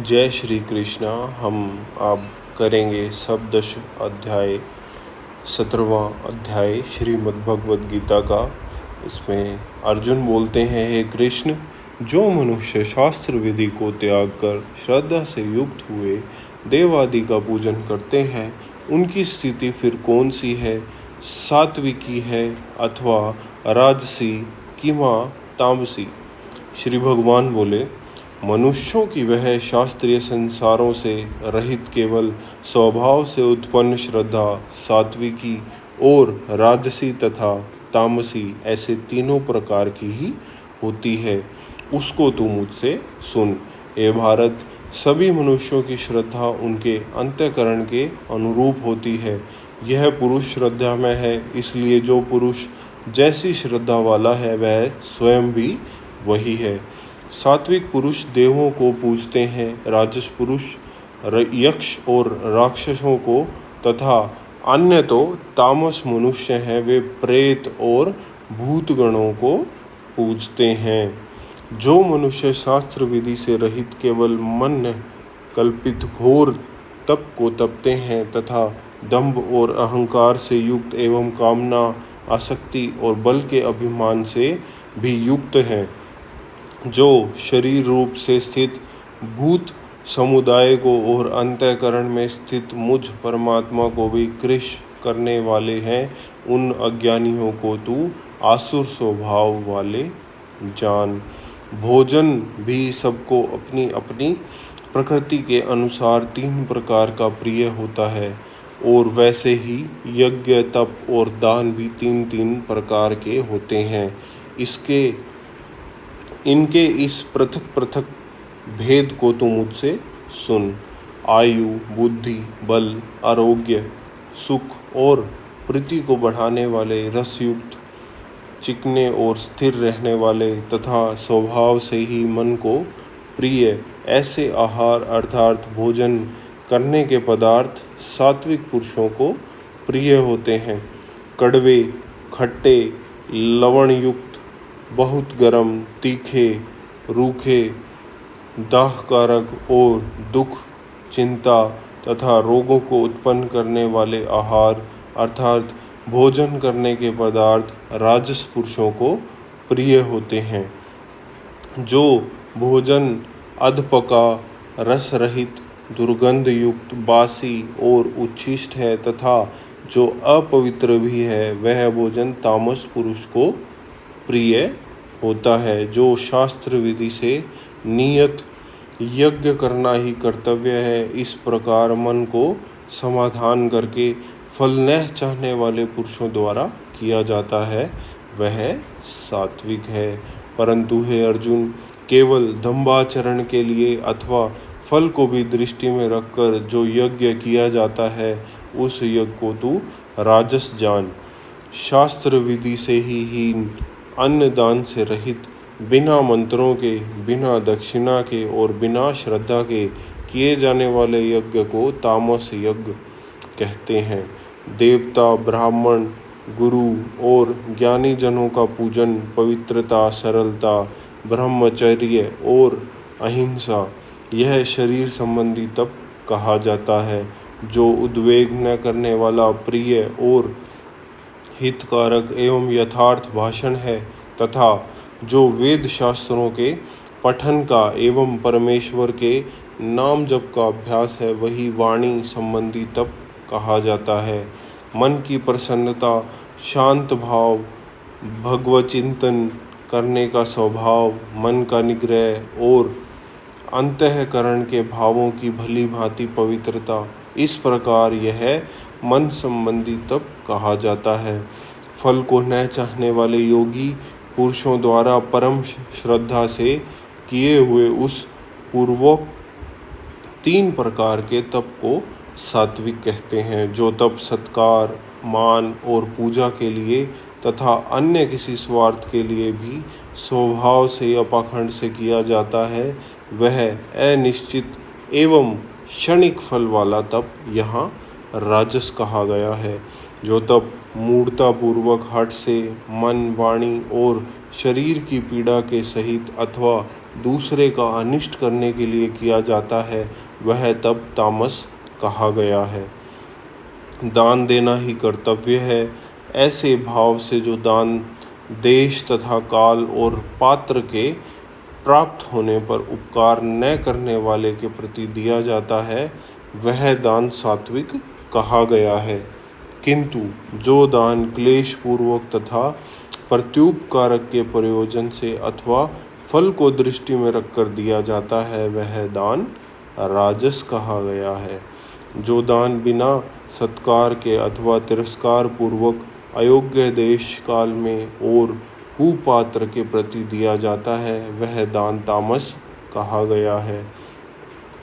जय श्री कृष्णा। हम अब करेंगे सप्तदश अध्याय 17वां अध्याय श्रीमद् भगवद गीता का। इसमें अर्जुन बोलते हैं, हे कृष्ण, जो मनुष्य शास्त्र विधि को त्याग कर श्रद्धा से युक्त हुए देव आदि का पूजन करते हैं, उनकी स्थिति फिर कौन सी है? सात्विकी है अथवा राजसी कि माँ तामसी? श्री भगवान बोले, मनुष्यों की वह शास्त्रीय संसारों से रहित केवल स्वभाव से उत्पन्न श्रद्धा सात्विकी और राजसी तथा तामसी ऐसे तीनों प्रकार की ही होती है। उसको तू मुझसे सुन। हे भारत, सभी मनुष्यों की श्रद्धा उनके अंतःकरण के अनुरूप होती है। यह पुरुष श्रद्धा में है, इसलिए जो पुरुष जैसी श्रद्धा वाला है वह स्वयं भी वही है। सात्विक पुरुष देवों को पूजते हैं, राजस पुरुष यक्ष और राक्षसों को तथा अन्य तो तामस मनुष्य हैं, वे प्रेत और भूतगणों को पूजते हैं। जो मनुष्य शास्त्र विधि से रहित केवल मन कल्पित घोर तप को तपते हैं तथा दंभ और अहंकार से युक्त एवं कामना आसक्ति और बल के अभिमान से भी युक्त हैं, जो शरीर रूप से स्थित भूत समुदाय को और अंतःकरण में स्थित मुझ परमात्मा को भी कृश करने वाले हैं, उन अज्ञानियों को तू आसुर स्वभाव वाले जान। भोजन भी सबको अपनी अपनी प्रकृति के अनुसार तीन प्रकार का प्रिय होता है, और वैसे ही यज्ञ तप और दान भी तीन तीन प्रकार के होते हैं। इनके इस पृथक पृथक भेद को तू मुझसे सुन। आयु, बुद्धि, बल, आरोग्य, सुख और प्रीति को बढ़ाने वाले, रसयुक्त, चिकने और स्थिर रहने वाले तथा स्वभाव से ही मन को प्रिय ऐसे आहार अर्थात भोजन करने के पदार्थ सात्विक पुरुषों को प्रिय होते हैं। कड़वे, खट्टे, लवण युक्त, बहुत गर्म, तीखे, रूखे, दाहकारक और दुख, चिंता तथा रोगों को उत्पन्न करने वाले आहार अर्थात भोजन करने के पदार्थ राजस पुरुषों को प्रिय होते हैं। जो भोजन अधपका, रस रहित, दुर्गंध युक्त, बासी और उच्छिष्ट है तथा जो अपवित्र भी है, वह भोजन तामस पुरुष को प्रिय होता है। जो शास्त्र विधि से नियत यज्ञ करना ही कर्तव्य है, इस प्रकार मन को समाधान करके फल न चाहने वाले पुरुषों द्वारा किया जाता है, वह सात्विक है। परंतु हे अर्जुन, केवल दंभाचरण के लिए अथवा फल को भी दृष्टि में रखकर जो यज्ञ किया जाता है, उस यज्ञ को तू राजस जान। शास्त्र विधि से ही हीन, अन्न दान से रहित, बिना मंत्रों के, बिना दक्षिणा के और बिना श्रद्धा के किए जाने वाले यज्ञ को तामस यज्ञ कहते हैं। देवता, ब्राह्मण, गुरु और ज्ञानी जनों का पूजन, पवित्रता, सरलता, ब्रह्मचर्य और अहिंसा, यह शरीर संबंधी तप कहा जाता है। जो उद्वेग न करने वाला, प्रिय और हितकारक एवं यथार्थ भाषण है तथा जो वेद शास्त्रों के पठन का एवं परमेश्वर के नाम जप का अभ्यास है, वही वाणी संबंधी तप कहा जाता है। मन की प्रसन्नता, शांत भाव, भगवत चिंतन करने का स्वभाव, मन का निग्रह और अंतःकरण के भावों की भली भांति पवित्रता, इस प्रकार यह मन संबंधी तप कहा जाता है। फल को न चाहने वाले योगी पुरुषों द्वारा परम श्रद्धा से किए हुए उस पूर्वोक्त तीन प्रकार के तप को सात्विक कहते हैं। जो तप सत्कार, मान और पूजा के लिए तथा अन्य किसी स्वार्थ के लिए भी स्वभाव से या पाखंड से किया जाता है, वह अनिश्चित एवं क्षणिक फल वाला तप यहाँ राजस कहा गया है। जो तप मूढ़तापूर्वक हठ से मन, वाणी और शरीर की पीड़ा के सहित अथवा दूसरे का अनिष्ट करने के लिए किया जाता है वह तब तामस कहा गया है। दान देना ही कर्तव्य है। ऐसे भाव से जो दान देश तथा काल और पात्र के प्राप्त होने पर उपकार न करने वाले के प्रति दिया जाता है वह दान सात्विक कहा गया है। किंतु जो दान क्लेश पूर्वक तथा प्रत्युपकारक के प्रयोजन से अथवा फल को दृष्टि में रखकर दिया जाता है वह दान राजस कहा गया है। जो दान बिना सत्कार के अथवा तिरस्कार पूर्वक अयोग्य देश काल में और कुपात्र के प्रति दिया जाता है वह दान तामस कहा गया है।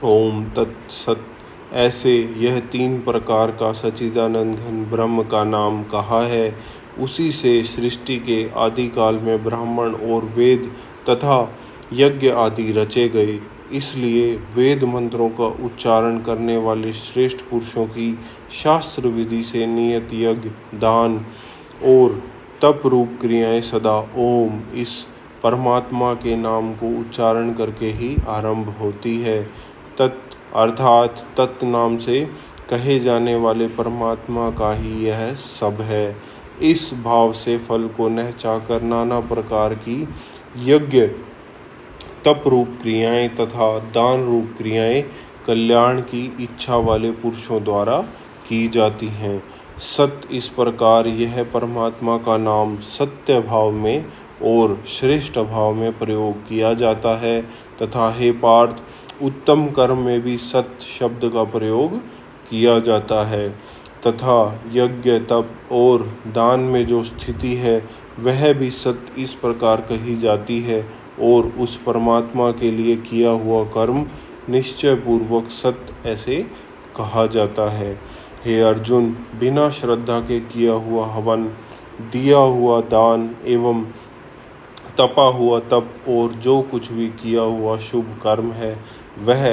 ओम तत्सत। ऐसे यह 3 प्रकार का सच्चिदानंद घन ब्रह्म का नाम कहा है। उसी से सृष्टि के आदि काल में ब्राह्मण और वेद तथा यज्ञ आदि रचे गए। इसलिए वेद मंत्रों का उच्चारण करने वाले श्रेष्ठ पुरुषों की शास्त्र विधि से नियत यज्ञ, दान और तप रूप क्रियाएं सदा ओम इस परमात्मा के नाम को उच्चारण करके ही आरंभ होती है। तत् अर्थात तत् नाम से कहे जाने वाले परमात्मा का ही यह सब है। इस भाव से फल को न चाहकर नाना प्रकार की यज्ञ, तप रूप क्रियाएं तथा दान रूप क्रियाएं कल्याण की इच्छा वाले पुरुषों द्वारा की जाती हैं। सत्य इस प्रकार यह परमात्मा का नाम सत्य भाव में और श्रेष्ठ भाव में प्रयोग किया जाता है तथा हे पार्थ उत्तम कर्म में भी सत्य शब्द का प्रयोग किया जाता है तथा यज्ञ, तप और दान में जो स्थिति है वह भी सत्य इस प्रकार कही जाती है और उस परमात्मा के लिए किया हुआ कर्म निश्चय पूर्वक सत्य ऐसे कहा जाता है। हे अर्जुन, बिना श्रद्धा के किया हुआ हवन, दिया हुआ दान एवं तपा हुआ तप और जो कुछ भी किया हुआ शुभ कर्म है वह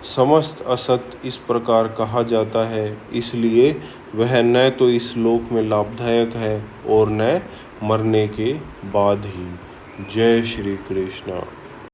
समस्त असत इस प्रकार कहा जाता है। इसलिए वह न तो इस लोक में लाभदायक है और न मरने के बाद ही। जय श्री कृष्ण।